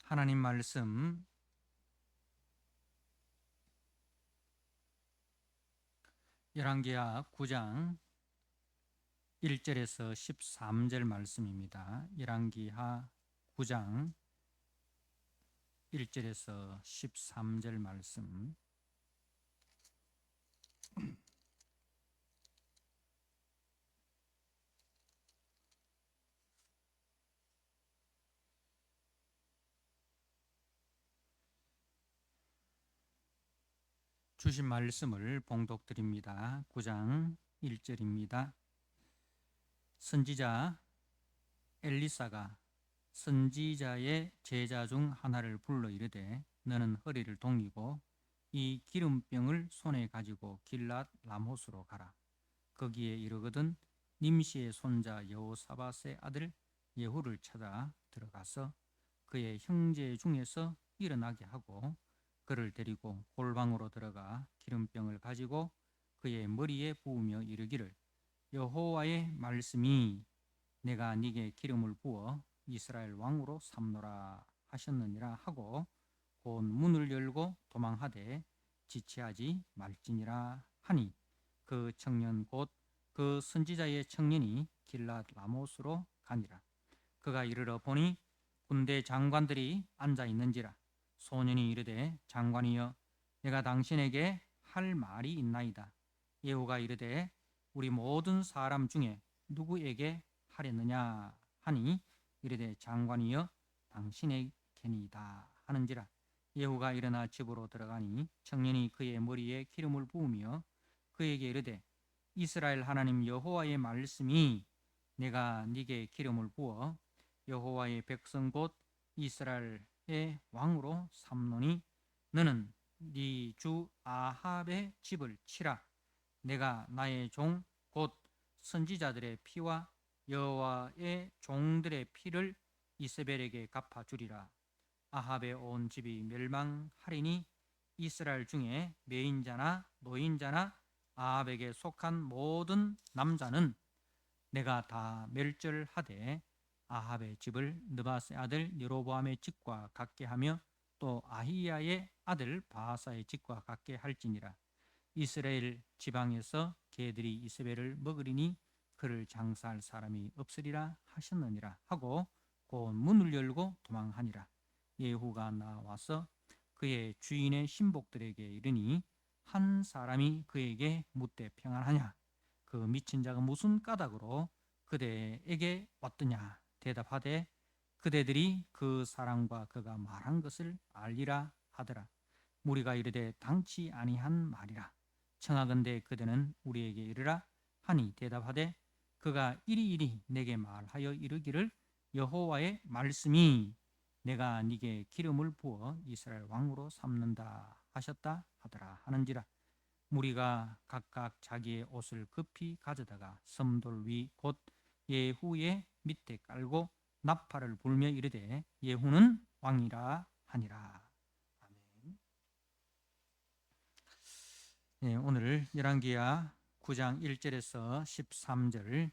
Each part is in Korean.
하나님 말씀 열왕기하 9장 1절에서 13절 말씀입니다. 열왕기하 9장 1절에서 13절 말씀. 주신 말씀을 봉독드립니다. 9장 1절입니다. 선지자 엘리사가 선지자의 제자 중 하나를 불러 이르되 너는 허리를 동이고 이 기름병을 손에 가지고 길랏 라못으로 가라. 거기에 이르거든 님시의 손자 여호사밧의 아들 예후를 찾아 들어가서 그의 형제 중에서 일어나게 하고 그를 데리고 골방으로 들어가 기름병을 가지고 그의 머리에 부으며 이르기를 여호와의 말씀이 내가 네게 기름을 부어 이스라엘 왕으로 삼노라 하셨느니라 하고 곧 문을 열고 도망하되 지체하지 말지니라 하니 그 청년 곧 그 선지자의 청년이 길랏 라못으로 가니라. 그가 이르러 보니 군대 장관들이 앉아 있는지라. 소년이 이르되 장관이여 내가 당신에게 할 말이 있나이다. 예후가 이르되 우리 모든 사람 중에 누구에게 하랬느냐 하니 이르되 장관이여 당신에게니이다 하는지라. 예후가 일어나 집으로 들어가니 청년이 그의 머리에 기름을 부으며 그에게 이르되 이스라엘 하나님 여호와의 말씀이 내가 네게 기름을 부어 여호와의 백성 곧 이스라엘의 왕으로 삼노니 너는 네 주 아합의 집을 치라. 내가 나의 종 곧 선지자들의 피와 여호와의 종들의 피를 이세벨에게 갚아주리라. 아합의 온 집이 멸망하리니 이스라엘 중에 매인자나 노인자나 아합에게 속한 모든 남자는 내가 다 멸절하되 아합의 집을 느바스의 아들 여로보암의 집과 같게 하며 또 아히야의 아들 바하사의 집과 같게 할지니라. 이스라엘 지방에서 개들이 이세벨을 먹으리니 그를 장사할 사람이 없으리라 하셨느니라 하고 곧 문을 열고 도망하니라. 예후가 나와서 그의 주인의 신복들에게 이르니 한 사람이 그에게 묻되 평안하냐? 그 미친 자가 무슨 까닭으로 그대에게 왔더냐? 대답하되 그대들이 그 사람과 그가 말한 것을 알리라 하더라. 무리가 이르되 당치 아니한 말이라. 청하건대 그대는 우리에게 이르라 하니 대답하되 그가 이리이리 내게 말하여 이르기를 여호와의 말씀이 내가 네게 기름을 부어 이스라엘 왕으로 삼는다 하셨다 하더라 하는지라. 무리가 각각 자기의 옷을 급히 가져다가 섬돌 위 곧 예후의 밑에 깔고 나팔을 불며 이르되 예후는 왕이라 하니라. 아멘. 네, 오늘 열왕기하 9장 1절에서 13절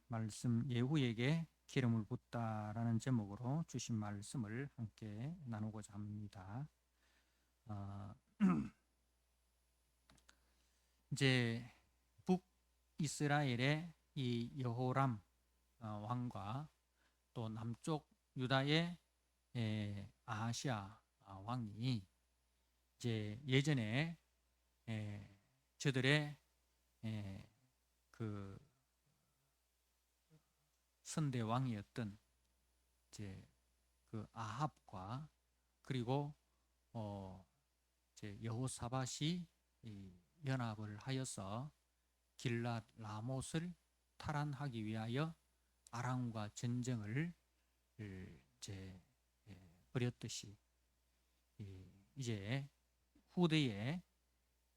말씀 예후에게 기름을 붓다라는 제목으로 주신 말씀을 함께 나누고자 합니다. 이제 북이스라엘의 이 여호람 왕과 또 남쪽 유다의 아하시아 왕이 이제 예전에 저들의 그 선대 왕이었던 이제 그 아합과 그리고 이제 여호사밧이 연합을 하여서 길랏 라못을 탈환하기 위하여 아람과 전쟁을 이제 벌였듯이 이제 후대에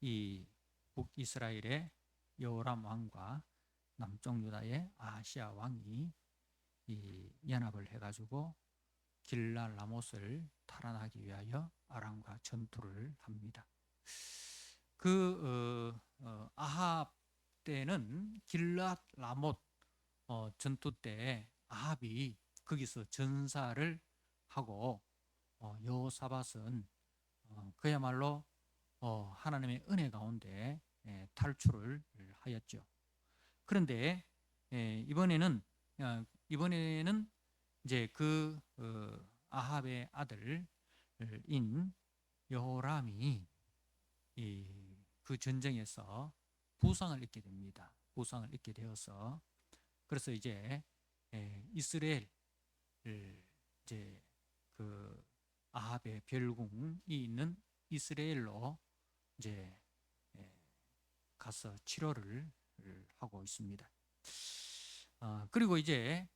이 북이스라엘의 여호람 왕과 남쪽 유다의 아하시아 왕이 이 연합을 해가지고 길랏 라못을 탈환하기 위하여 아람과 전투를 합니다. 아합 때는 길랏 라못 전투 때 아합이 거기서 전사를 하고 여호사밧은 그야말로 하나님의 은혜 가운데 탈출을 하였죠. 그런데 이번에는 이제 그 아합의 아들인 여호람이 그 전쟁에서 부상을 입게 됩니다. 부상을 입게 되어서 그래서 이제 이스라엘 이제 그 아합의 별궁이 있는 이스라엘로 이제 가서 치료를 하고 있습니다. 그리고 이제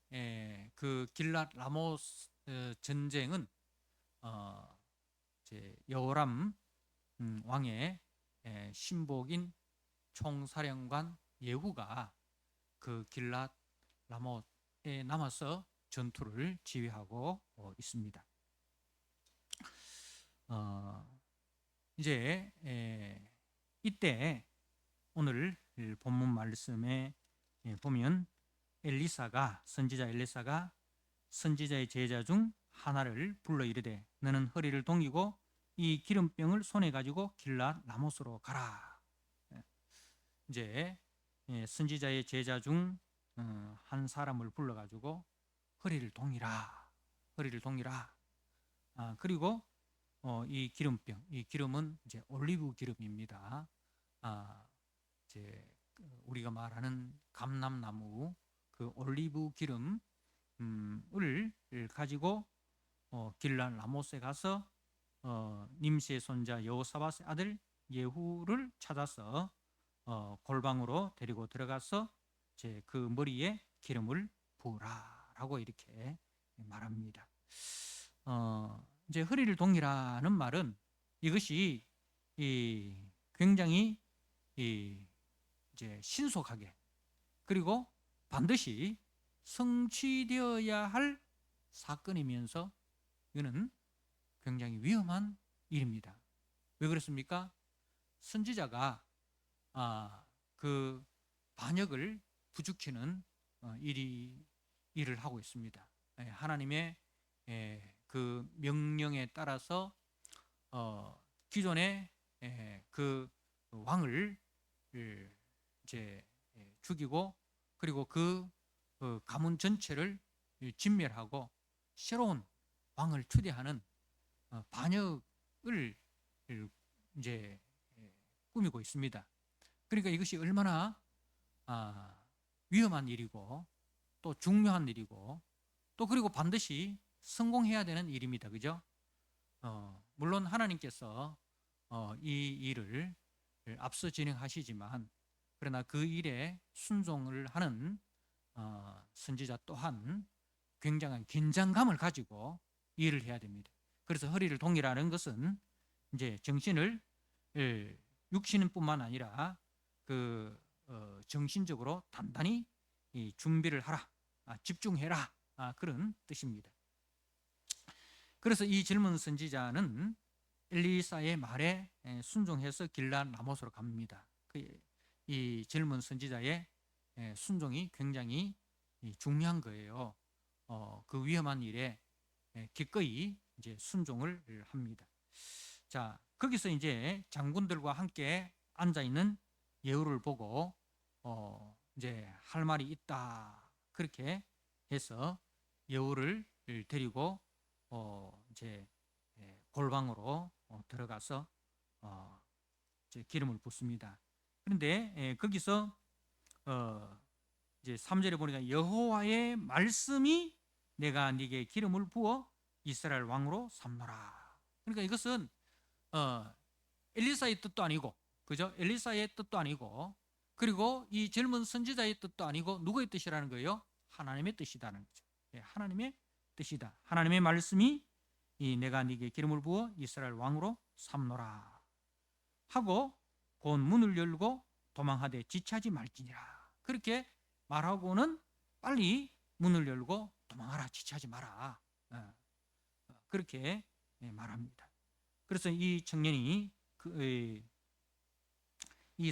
그 길랏 라모스 전쟁은 이제 여호람 왕의 신복인 총사령관 예후가 그 길랏 라못에 남아서 전투를 지휘하고 있습니다. 이제 이때 오늘 본문 말씀에 보면 선지자 엘리사가 선지자의 제자 중 하나를 불러 이르되 너는 허리를 동이고 이 기름병을 손에 가지고 길랏 라못으로 가라. 이제 선지자의 제자 중 한 사람을 불러 가지고 허리를 동이라. 그리고 이 기름병, 이 기름은 이제 올리브 기름입니다. 이제 우리가 말하는 감람나무 그 올리브 기름을 가지고 길랏 라못에 가서 님시의 손자 여호사밧의 아들 예후를 찾아서 골방으로 데리고 들어가서 이제 그 머리에 기름을 부으라라고 이렇게 말합니다. 이제 허리를 동이라는 말은 이것이 굉장히 이제 신속하게 그리고 반드시 성취되어야 할 사건이면서 이거는 굉장히 위험한 일입니다. 왜 그렇습니까? 선지자가 그 반역을 부추기는 일을 하고 있습니다. 하나님의 그 명령에 따라서 기존의 그 왕을 이제 죽이고 그리고 그 가문 전체를 진멸하고 새로운 왕을 추대하는 반역을 이제 꾸미고 있습니다. 그러니까 이것이 얼마나 위험한 일이고 또 중요한 일이고 또 그리고 반드시 성공해야 되는 일입니다. 그죠? 물론 하나님께서 이 일을 앞서 진행하시지만 그러나 그 일에 순종을 하는 선지자 또한 굉장한 긴장감을 가지고 일을 해야 됩니다. 그래서 허리를 동이라는 것은 이제 정신을 육신뿐만 아니라 그 정신적으로 단단히 준비를 하라, 집중해라 그런 뜻입니다. 그래서 이 젊은 선지자는 엘리사의 말에 순종해서 길랏 라못으로 갑니다. 이 젊은 선지자의 순종이 굉장히 중요한 거예요. 그 위험한 일에 기꺼이 이제 순종을 합니다. 자, 거기서 이제 장군들과 함께 앉아 있는 예후를 보고 이제 할 말이 있다 그렇게 해서 예후를 데리고 이제 골방으로 들어가서 이제 기름을 붓습니다. 그런데 거기서 이제 3절에 보니까 여호와의 말씀이 내가 네게 기름을 부어 이스라엘 왕으로 삼노라. 그러니까 이것은 엘리사의 뜻도 아니고, 그죠? 엘리사의 뜻도 아니고, 그리고 이 젊은 선지자의 뜻도 아니고 누구의 뜻이라는 거예요? 하나님의 뜻이라는 거죠. 하나님의 뜻이다. 하나님의 말씀이 내가 네게 기름을 부어 이스라엘 왕으로 삼노라 하고 곧 문을 열고 도망하되 지체하지 말지니라. 그렇게 말하고는 빨리 문을 열고 도망하라, 지체하지 마라. 그렇게 말합니다. 그래서 이 청년이 이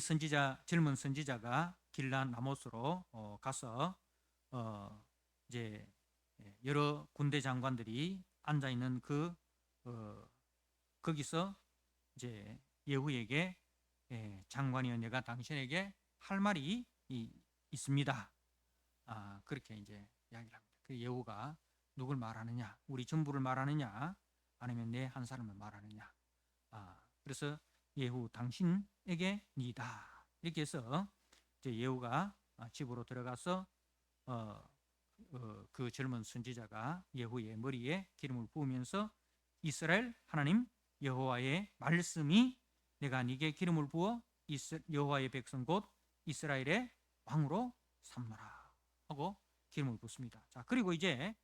젊은 선지자가 길랏 라못으로 가서 이제 여러 군대 장관들이 앉아 있는 거기서 이제 예후에게 장관이여 내가 당신에게 할 말이 있습니다. 그렇게 이제 이야기를 합니다. 그 예후가 누굴 말하느냐, 우리 전부를 말하느냐, 아니면 내 한 사람을 말하느냐. 그래서 예후 당신에게 니다 이렇게 해서 이제 예후가 집으로 들어가서 그 젊은 선지자가 예후의 머리에 기름을 부으면서 이스라엘 하나님 여호와의 말씀이 내가 네게 기름을 부어 여호와의 백성 곧 이스라엘의 왕으로 삼노라 하고 기름을 붓습니다. 자, 그리고 이제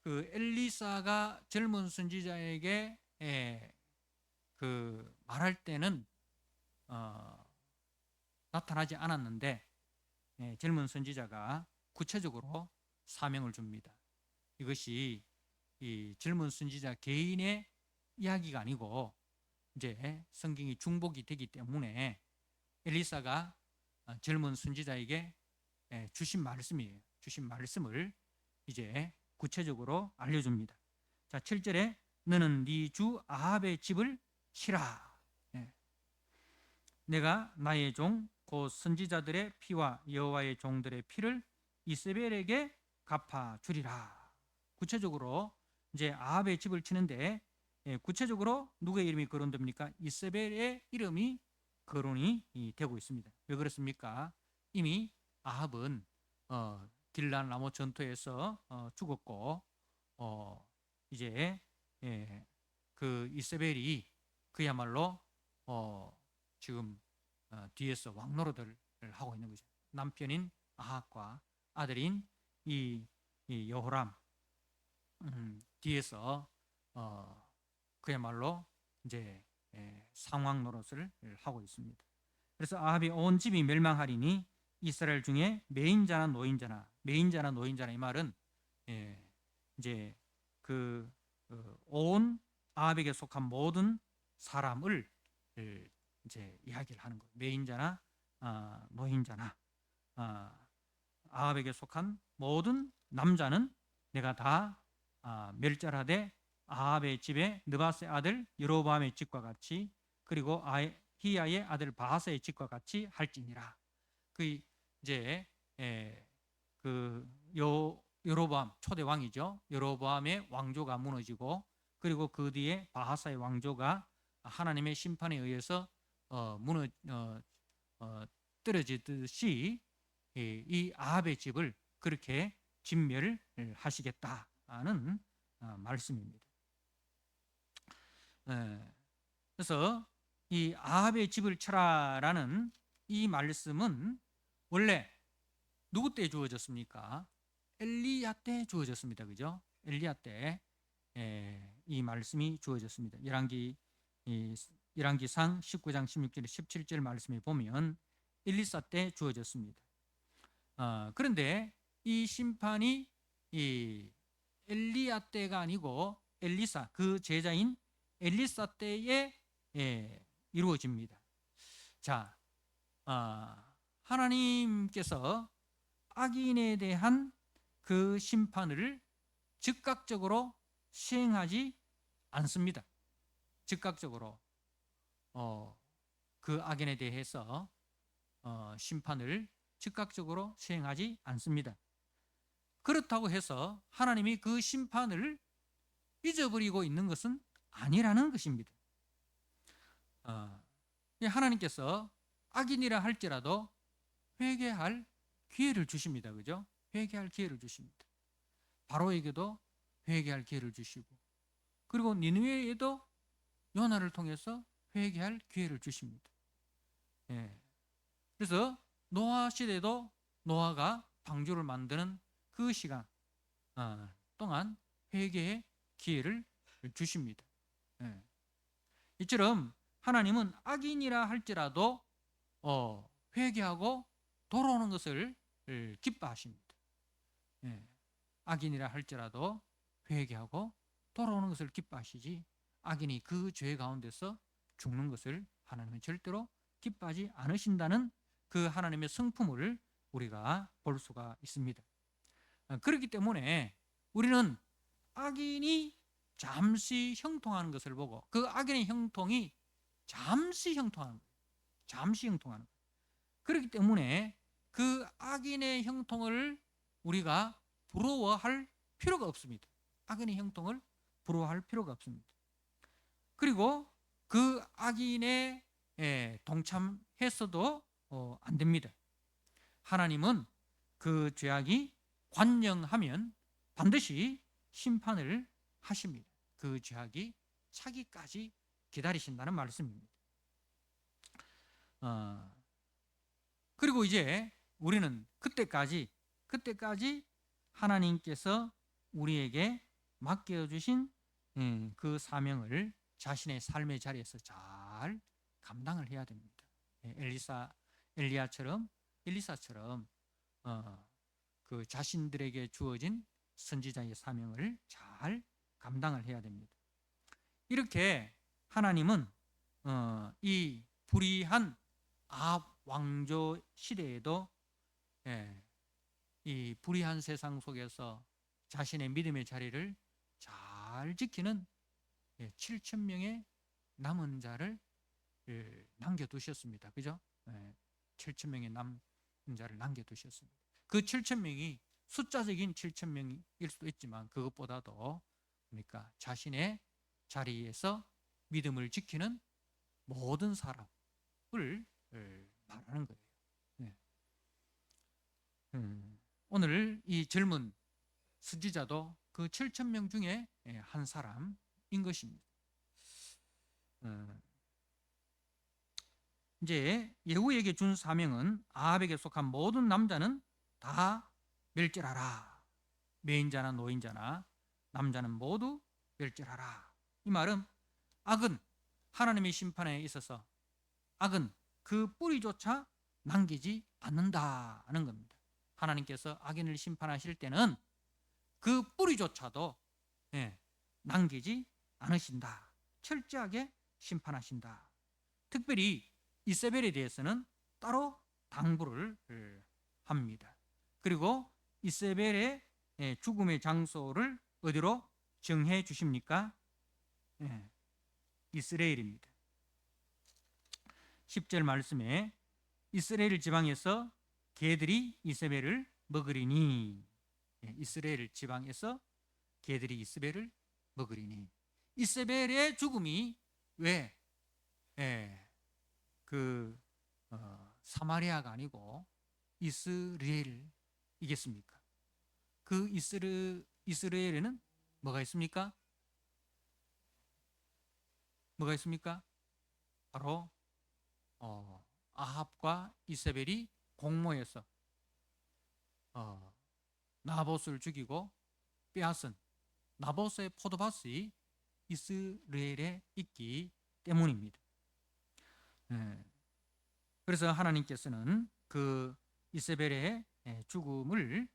그 엘리사가 젊은 선지자에게 그 말할 때는 나타나지 않았는데 젊은 선지자가 구체적으로 사명을 줍니다. 이것이 이 젊은 선지자 개인의 이야기가 아니고 이제 성경이 중복이 되기 때문에 엘리사가 젊은 선지자에게 주신 말씀이에요. 주신 말씀을 이제 구체적으로 알려줍니다. 자, 7절에 너는 네 주 아합의 집을 치라. 내가 나의 종 곧 선지자들의 피와 여호와의 종들의 피를 이세벨에게 갚아 주리라. 구체적으로 이제 아합의 집을 치는데 구체적으로 누구의 이름이 거론됩니까? 이세벨의 이름이 거론이 되고 있습니다. 왜 그렇습니까? 이미 아합은 길란 라모 전투에서 죽었고 이제 그 이세벨이 그야말로 지금 뒤에서 왕노릇을 하고 있는 거죠. 남편인 아합과 아들인 이 여호람 뒤에서 그야말로 이제 상황 노릇을 하고 있습니다. 그래서 아합이 온 집이 멸망하리니 이스라엘 중에 매인자나 노인자나 이 말은 이제 그 온 아합에게 속한 모든 사람을 이제 이야기를 하는 거예요. 매인자나 노인자나 아합에게 속한 모든 남자는 내가 다 멸절하되 아합의 집에 느바스의 아들 여로보암의 집과 같이 그리고 히야의 아들 바하스의 집과 같이 할지니라. 그 이제 그 여로보암 초대 왕이죠. 여로보암의 왕조가 무너지고 그리고 그 뒤에 바하사의 왕조가 하나님의 심판에 의해서 떨어지듯이 이 아합의 집을 그렇게 진멸하시겠다는 말씀입니다. 그래서 이 아합의 집을 쳐라라는 이 말씀은 원래 누구 때 주어졌습니까? 엘리야 때 주어졌습니다. 그죠? 엘리야 때 이 말씀이 주어졌습니다. 열왕기상 19장 16절 17절 말씀에 보면 엘리사 때 주어졌습니다. 그런데 이 심판이 이 엘리야 때가 아니고 엘리사 그 제자인 엘리사 때에 이루어집니다. 자, 하나님께서 악인에 대한 그 심판을 즉각적으로 시행하지 않습니다. 즉각적으로 그 악인에 대해서 심판을 즉각적으로 시행하지 않습니다. 그렇다고 해서 하나님이 그 심판을 잊어버리고 있는 것은 아니라는 것입니다. 하나님께서 악인이라 할지라도 회개할 기회를 주십니다. 그죠? 회개할 기회를 주십니다. 바로에게도 회개할 기회를 주시고 그리고 니느웨에도 요나를 통해서 회개할 기회를 주십니다. 그래서 노아 시대도 노아가 방주를 만드는 그 시간 동안 회개의 기회를 주십니다. 이처럼 하나님은 악인이라 할지라도 회개하고 돌아오는 것을 기뻐하십니다. 악인이라 할지라도 회개하고 돌아오는 것을 기뻐하시지 악인이 그 죄 가운데서 죽는 것을 하나님은 절대로 기뻐하지 않으신다는 그 하나님의 성품을 우리가 볼 수가 있습니다. 그렇기 때문에 우리는 악인이 잠시 형통하는 것을 보고 그 악인의 형통이 잠시 형통하는 거예요. 잠시 형통하는 거예요. 그렇기 때문에 그 악인의 형통을 우리가 부러워할 필요가 없습니다. 악인의 형통을 부러워할 필요가 없습니다. 그리고 그 악인에 동참해서도 안 됩니다. 하나님은 그 죄악이 관영하면 반드시 심판을 하십니다. 그 죄악이 차기까지 기다리신다는 말씀입니다. 그리고 이제 우리는 그때까지 하나님께서 우리에게 맡겨주신 그 사명을 자신의 삶의 자리에서 잘 감당을 해야 됩니다. 엘리사처럼 그 자신들에게 주어진 선지자의 사명을 잘 감당을 해야 됩니다. 이렇게 하나님은 이 불의한 아합 왕조 시대에도 이 불의한 세상 속에서 자신의 믿음의 자리를 잘 지키는 7,000명의 남은 자를 남겨두셨습니다. 그죠? 7,000명의 남은 자를 남겨두셨습니다. 그 7,000명이 숫자적인 7,000명일 수도 있지만 그것보다도 그러니까 자신의 자리에서 믿음을 지키는 모든 사람을 말하는 거예요. 오늘 이 젊은 선지자도 그 7,000명 중에 한 사람인 것입니다. 이제 예후에게 준 사명은 아합에게 속한 모든 남자는 다 멸절하라. 매인자나 노인자나 남자는 모두 멸절하라. 이 말은 악은 하나님의 심판에 있어서 악은 그 뿌리조차 남기지 않는다는 겁니다. 하나님께서 악인을 심판하실 때는 그 뿌리조차도 남기지 않으신다. 철저하게 심판하신다. 특별히 이세벨에 대해서는 따로 당부를 합니다. 그리고 이세벨의 죽음의 장소를 어디로 정해 주십니까? 이스라엘입니다. 10절 말씀에 이스라엘 지방에서 개들이 이세벨을 먹으리니, 이스라엘 지방에서 개들이 이세벨을 먹으리니. 이세벨의 죽음이 왜 사마리아가 아니고 이스라엘이겠습니까? 그 이스라엘에는 뭐가 있습니까? 뭐가 있습니까? 바로 아합과 이세벨이 공모해서 나봇을 죽이고 빼앗은 나봇의 포도밭이 이스라엘에 있기 때문입니다. 그래서 하나님께서는 그 이세벨의 죽음을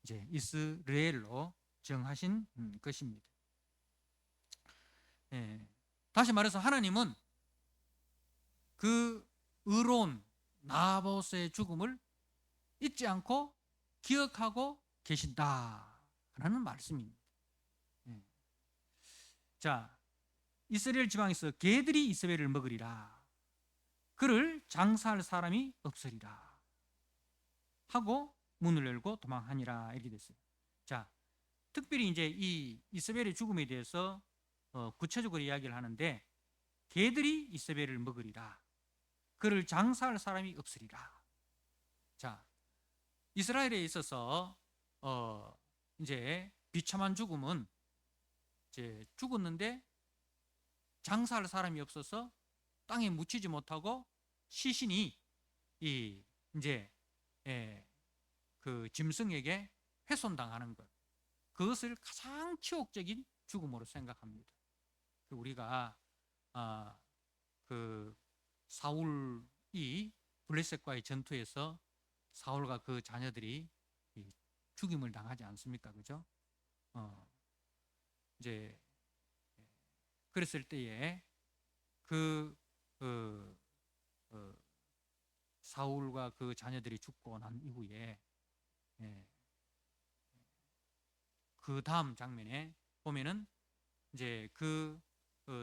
이제 이스라엘로 정하신 것입니다. 다시 말해서 하나님은 그 의로운 나봇의 죽음을 잊지 않고 기억하고 계신다라는 말씀입니다. 자, 이스라엘 지방에서 개들이 이세벨을 먹으리라. 그를 장사할 사람이 없으리라 하고 문을 열고 도망하니라 이렇게 됐어요. 자, 특별히 이제 이 이세벨의 죽음에 대해서 구체적으로 이야기를 하는데 개들이 이세벨을 먹으리라. 그를 장사할 사람이 없으리라. 자, 이스라엘에 있어서 이제 비참한 죽음은 이제 죽었는데 장사할 사람이 없어서 땅에 묻히지 못하고 시신이 이제 그 짐승에게 훼손당하는 것, 그것을 가장 치욕적인 죽음으로 생각합니다. 우리가 그 사울이 블레셋과의 전투에서 사울과 그 자녀들이 죽임을 당하지 않습니까? 그죠? 이제 그랬을 때에 사울과 그 자녀들이 죽고 난 이후에 그 다음 장면에 보면은 이제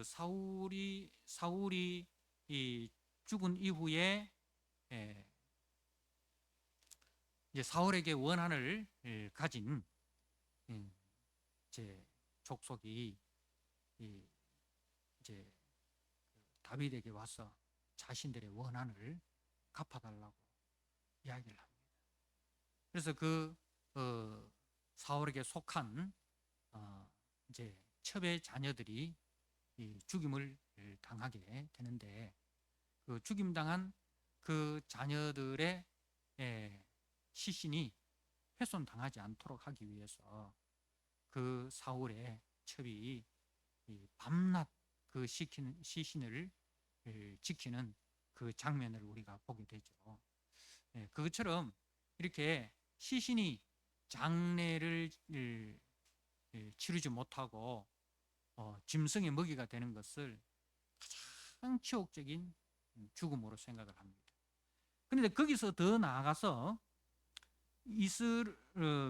사울이 이 죽은 이후에 이제 사울에게 원한을 가진 제 족속이 이제 다윗에게 와서 자신들의 원한을 갚아달라고 이야기를 합니다. 그래서 사울에게 속한 이제 첩의 자녀들이 죽임을 당하게 되는데, 그 죽임당한 그 자녀들의 시신이 훼손당하지 않도록 하기 위해서 그 사울의 첩이 밤낮 그 시신을 지키는 그 장면을 우리가 보게 되죠. 그것처럼 이렇게 시신이 장례를 치르지 못하고 짐승의 먹이가 되는 것을 가장 치욕적인 죽음으로 생각을 합니다. 그런데 거기서 더 나아가서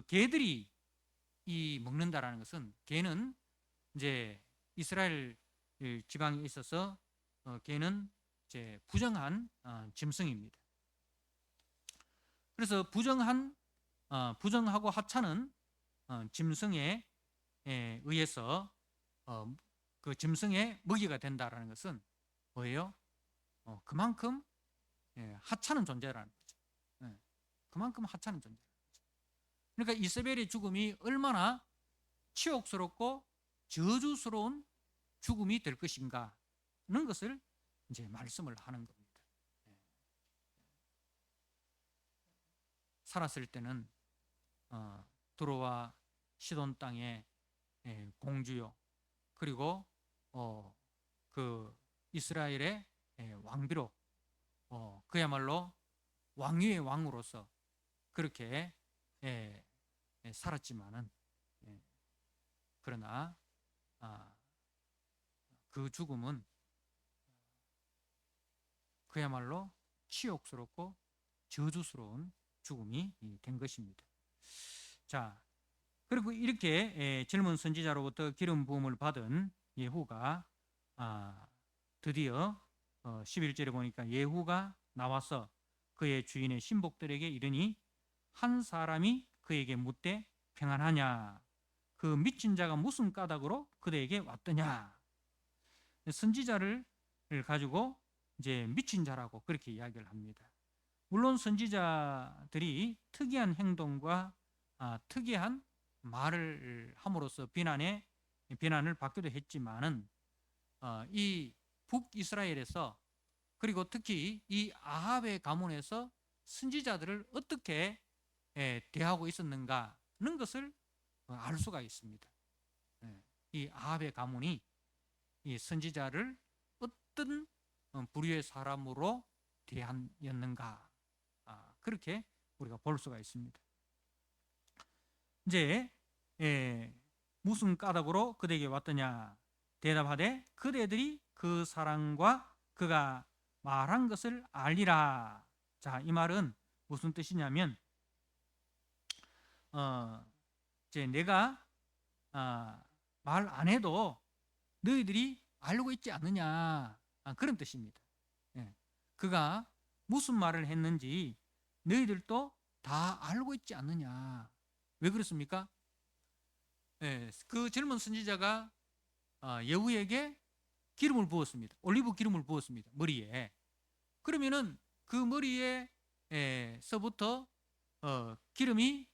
개들이 먹는다라는 것은, 개는 이제 이스라엘 지방에 있어서 개는 이제 부정한 짐승입니다. 그래서 부정하고 하찮은 짐승에 의해서 그 짐승의 먹이가 된다라는 것은 뭐예요? 그만큼 하찮은 존재라는 거죠. 그만큼 하찮은 존재. 그러니까 이세벨의 죽음이 얼마나 치욕스럽고 저주스러운 죽음이 될 것인가는 것을 이제 말씀을 하는 겁니다. 살았을 때는 두로와 시돈 땅의 공주요, 그리고 그 이스라엘의 왕비로 그야말로 왕위의 왕으로서 그렇게 살았지만은, 그러나 그 죽음은 그야말로 치욕스럽고 저주스러운 죽음이 된 것입니다. 자, 그리고 이렇게 젊은 선지자로부터 기름 부음을 받은 예후가 드디어 11절에 보니까 예후가 나와서 그의 주인의 신복들에게 이르니 한 사람이 그에게 묻되 평안하냐, 그 미친 자가 무슨 까닭으로 그대에게 왔더냐. 선지자를 가지고 이제 미친 자라고 그렇게 이야기를 합니다. 물론 선지자들이 특이한 행동과 특이한 말을 함으로써 비난을 받기도 했지만은, 이 북이스라엘에서, 그리고 특히 이 아합의 가문에서 선지자들을 어떻게 대하고 있었는가는 것을 알 수가 있습니다. 이 아합의 가문이 이 선지자를 어떤 부류의 사람으로 대하였는가, 그렇게 우리가 볼 수가 있습니다. 이제 무슨 까닭으로 그대에게 왔더냐 대답하되 그대들이 그 사람과 그가 말한 것을 알리라. 자, 이 말은 무슨 뜻이냐면, 이제 내가 말 안 해도 너희들이 알고 있지 않느냐, 그런 뜻입니다. 그가 무슨 말을 했는지 너희들도 다 알고 있지 않느냐. 왜 그렇습니까? 그 젊은 선지자가 예후에게 기름을 부었습니다. 올리브 기름을 부었습니다. 머리에. 그러면은 그 머리에서부터 기름이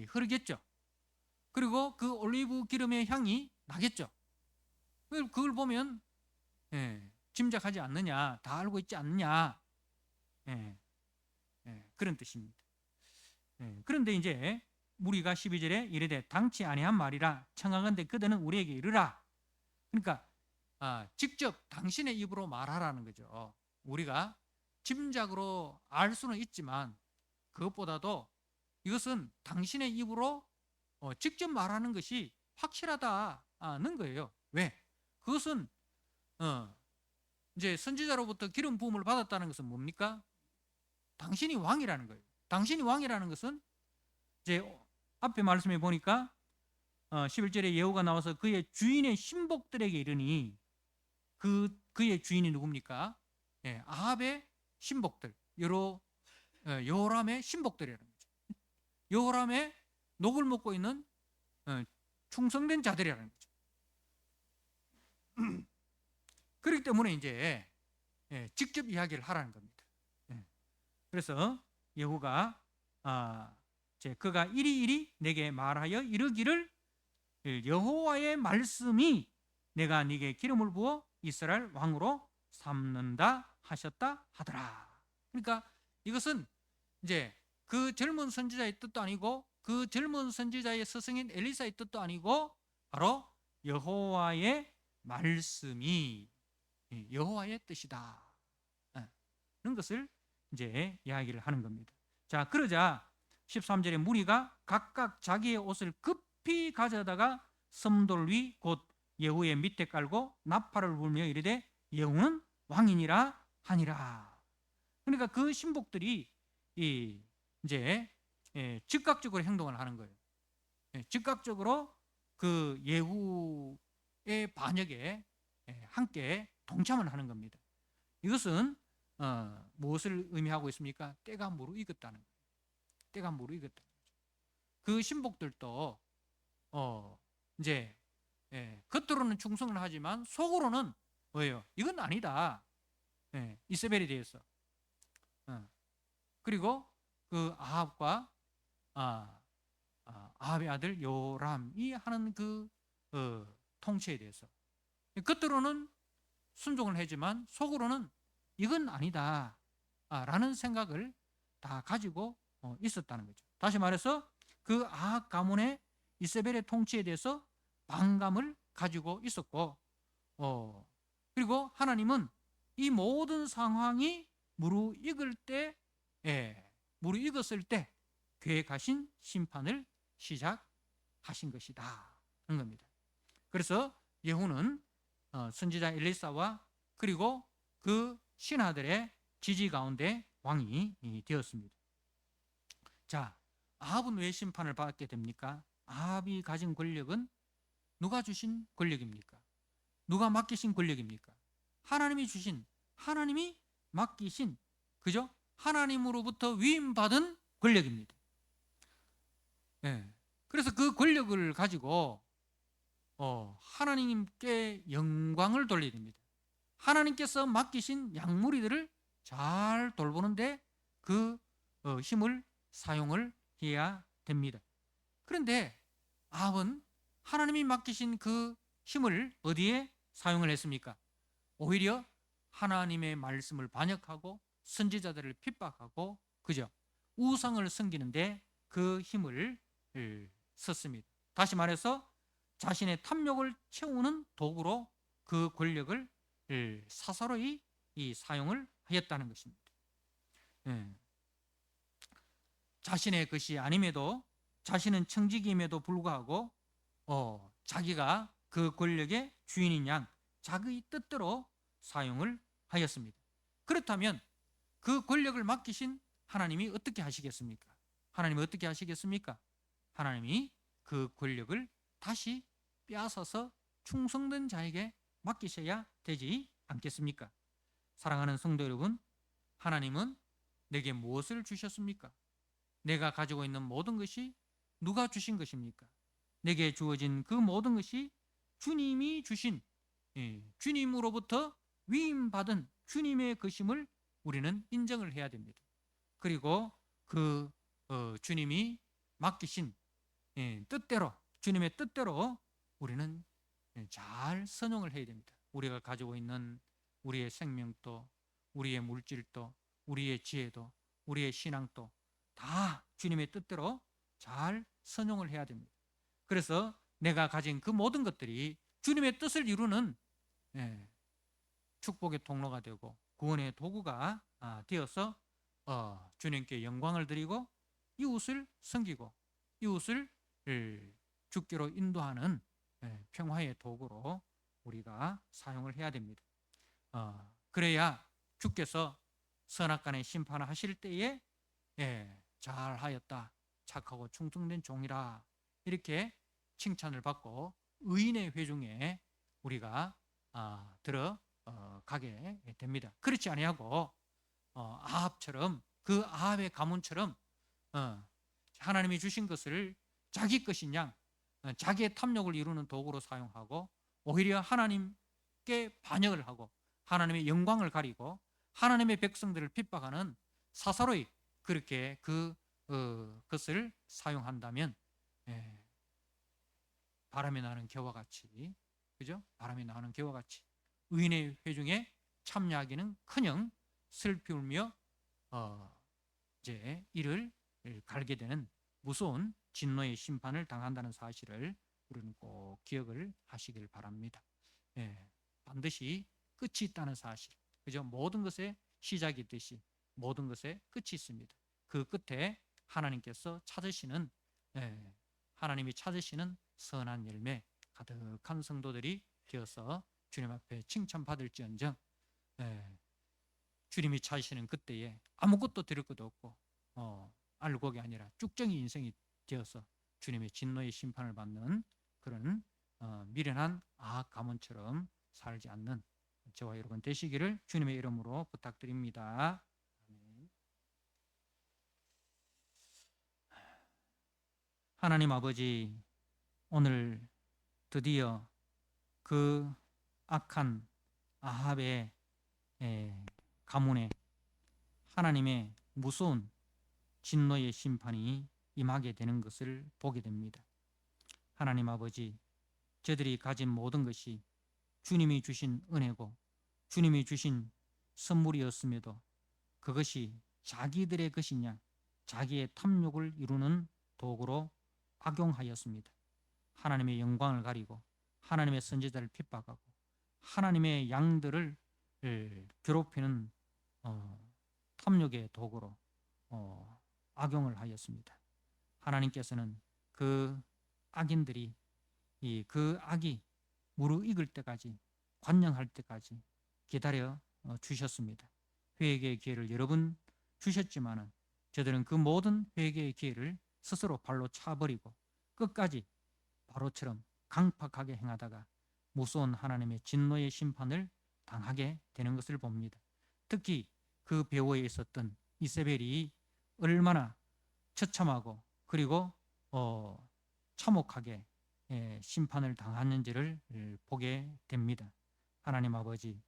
흐르겠죠. 그리고 그 올리브 기름의 향이 나겠죠. 그걸 보면 짐작하지 않느냐, 다 알고 있지 않느냐, 그런 뜻입니다. 그런데 이제 우리가 12절에 이르되 당치 아니한 말이라 청하건대 그대는 우리에게 이르라. 그러니까 직접 당신의 입으로 말하라는 거죠. 우리가 짐작으로 알 수는 있지만 그것보다도 이것은 당신의 입으로 직접 말하는 것이 확실하다는 거예요. 왜? 그것은 이제 선지자로부터 기름 부음을 받았다는 것은 뭡니까? 당신이 왕이라는 거예요. 당신이 왕이라는 것은 이제 앞에 말씀해 보니까 11절에 예후가 나와서 그의 주인의 신복들에게 이르니 그의 주인이 누굽니까? 예, 아합의 신복들, 여호람의 신복들이라는 거죠. 여호람의 녹을 먹고 있는 충성된 자들이라는 거죠. 그렇기 때문에 이제 직접 이야기를 하라는 겁니다. 그래서 예후가 그가 이리이리 내게 말하여 이르기를 여호와의 말씀이 내가 네게 기름을 부어 이스라엘 왕으로 삼는다 하셨다 하더라. 그러니까 이것은 이제 그 젊은 선지자의 뜻도 아니고 그 젊은 선지자의 스승인 엘리사의 뜻도 아니고 바로 여호와의 말씀이 여호와의 뜻이다. 그런 것을 이제 이야기를 하는 겁니다. 자, 그러자 13절에 무리가 각각 자기의 옷을 급히 가져다가 섬돌 위 곧 예후의 밑에 깔고 나팔을 불며 이르되 예후는 왕이니라 하니라. 그러니까 그 신복들이 이제 즉각적으로 행동을 하는 거예요. 즉각적으로 그 예후의 반역에 함께 동참을 하는 겁니다. 이것은 무엇을 의미하고 있습니까? 때가 무르익었다는 거예요. 때가 무르익었다는 거죠. 그 신복들도 이제 겉으로는 충성을 하지만 속으로는 뭐예요? 이건 아니다. 이세벨에 대해서. 그리고 그 아합과 아합의 아들 요람이 하는 그 통치에 대해서 겉으로는 순종을 하지만 속으로는 이건 아니다 라는 생각을 다 가지고 있었다는 거죠. 다시 말해서 그 아합 가문의 이세벨의 통치에 대해서 반감을 가지고 있었고 그리고 하나님은 이 모든 상황이 무르익었을 때 계획하신 심판을 시작하신 것이다 하는 겁니다. 그래서 예후는 선지자 엘리사와 그리고 그 신하들의 지지 가운데 왕이 되었습니다. 자, 아합은 왜 심판을 받게 됩니까? 아합이 가진 권력은 누가 주신 권력입니까? 누가 맡기신 권력입니까? 하나님이 주신, 하나님이 맡기신, 그죠? 하나님으로부터 위임받은 권력입니다. 그래서 그 권력을 가지고 하나님께 영광을 돌려야 됩니다. 하나님께서 맡기신 양무리들을 잘 돌보는데 그 힘을 사용을 해야 됩니다. 그런데 아합은 하나님이 맡기신 그 힘을 어디에 사용을 했습니까? 오히려 하나님의 말씀을 반역하고 선지자들을 핍박하고 그죠? 우상을 섬기는데 그 힘을 썼습니다. 다시 말해서 자신의 탐욕을 채우는 도구로 그 권력을 사사로이 사용을 하였다는 것입니다. 자신의 것이 아님에도 자신은 청지기임에도 불구하고 자기가 그 권력의 주인인 양 자기의 뜻대로 사용을 하였습니다. 그렇다면 그 권력을 맡기신 하나님이 어떻게 하시겠습니까? 하나님이 어떻게 하시겠습니까? 하나님이 그 권력을 다시 빼앗아서 충성된 자에게 맡기셔야 되지 않겠습니까? 사랑하는 성도 여러분, 하나님은 내게 무엇을 주셨습니까? 내가 가지고 있는 모든 것이 누가 주신 것입니까? 내게 주어진 그 모든 것이 주님이 주신 주님으로부터 위임받은 주님의 것임을 우리는 인정을 해야 됩니다. 그리고 그 주님이 맡기신 뜻대로 주님의 뜻대로 우리는 잘 선용을 해야 됩니다. 우리가 가지고 있는 우리의 생명도 우리의 물질도 우리의 지혜도 우리의 신앙도 다 주님의 뜻대로 잘 선용을 해야 됩니다. 그래서 내가 가진 그 모든 것들이 주님의 뜻을 이루는 축복의 통로가 되고 구원의 도구가 되어서 주님께 영광을 드리고 이웃을 섬기고 이웃을 주께로 인도하는 평화의 도구로 우리가 사용을 해야 됩니다. 그래야 주께서 선악간의 심판을 하실 때에 잘하였다 착하고 충성된 종이라 이렇게 칭찬을 받고 의인의 회중에 우리가 들어가게 됩니다. 그렇지 아니하고 아합처럼, 그 아합의 가문처럼 하나님이 주신 것을 자기 것인 양 자기의 탐욕을 이루는 도구로 사용하고 오히려 하나님께 반역을 하고 하나님의 영광을 가리고 하나님의 백성들을 핍박하는 사사로이 그렇게 그것을 사용한다면 바람이 나는 개와 같이, 그죠? 바람이 나는 개와 같이 의인의 회중에 참여하기는 커녕 슬피 울며 이제 이를 갈게 되는 무서운 진노의 심판을 당한다는 사실을 우리는 꼭 기억을 하시길 바랍니다. 반드시 끝이 있다는 사실, 그죠? 모든 것에 시작이 있듯이 모든 것에 끝이 있습니다. 그 끝에 하나님께서 찾으시는 하나님이 찾으시는 선한 열매 가득한 성도들이 되어서 주님 앞에 칭찬받을지언정 주님이 찾으시는 그때에 아무것도 들을 것도 없고 알곡이 아니라 쭉정이 인생이 되어서 주님의 진노의 심판을 받는 그런 미련한 아합 가문처럼 살지 않는 저와 여러분 되시기를 주님의 이름으로 부탁드립니다. 아멘. 하나님 아버지, 오늘 드디어 그 악한 아합의 가문에 하나님의 무서운 진노의 심판이 임하게 되는 것을 보게 됩니다. 하나님 아버지, 저들이 가진 모든 것이 주님이 주신 은혜고 주님이 주신 선물이었음에도 그것이 자기들의 것이냐 자기의 탐욕을 이루는 도구로 악용하였습니다. 하나님의 영광을 가리고 하나님의 선지자를 핍박하고 하나님의 양들을 괴롭히는 탐욕의 도구로 악용을 하였습니다. 하나님께서는 그 악인들이 그 악이 무르익을 때까지 관영할 때까지 기다려 주셨습니다. 회개의 기회를 여러 번 주셨지만은 저들은 그 모든 회개의 기회를 스스로 발로 차버리고 끝까지 바로처럼 강팍하게 행하다가 무서운 하나님의 진노의 심판을 당하게 되는 것을 봅니다. 특히 그 배후에 있었던 이세벨이 얼마나 처참하고 그리고 참혹하게 심판을 당하는지를 보게 됩니다. 하나님 아버지,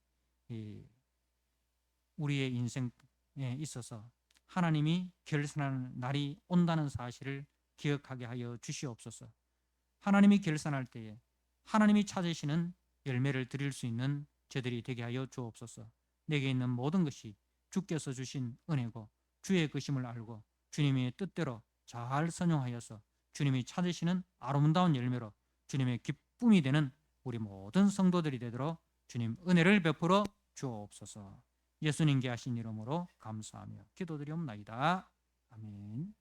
우리의 인생에 있어서 하나님이 결산하는 날이 온다는 사실을 기억하게 하여 주시옵소서. 하나님이 결산할 때에 하나님이 찾으시는 열매를 드릴 수 있는 저들이 되게 하여 주옵소서. 내게 있는 모든 것이 주께서 주신 은혜고 주의 것임을 알고 주님의 뜻대로 잘 선용하여서 주님이 찾으시는 아름다운 열매로 주님의 기쁨이 되는 우리 모든 성도들이 되도록 주님 은혜를 베풀어 주옵소서. 예수님께 하신 이름으로 감사하며 기도드리옵나이다. 아멘.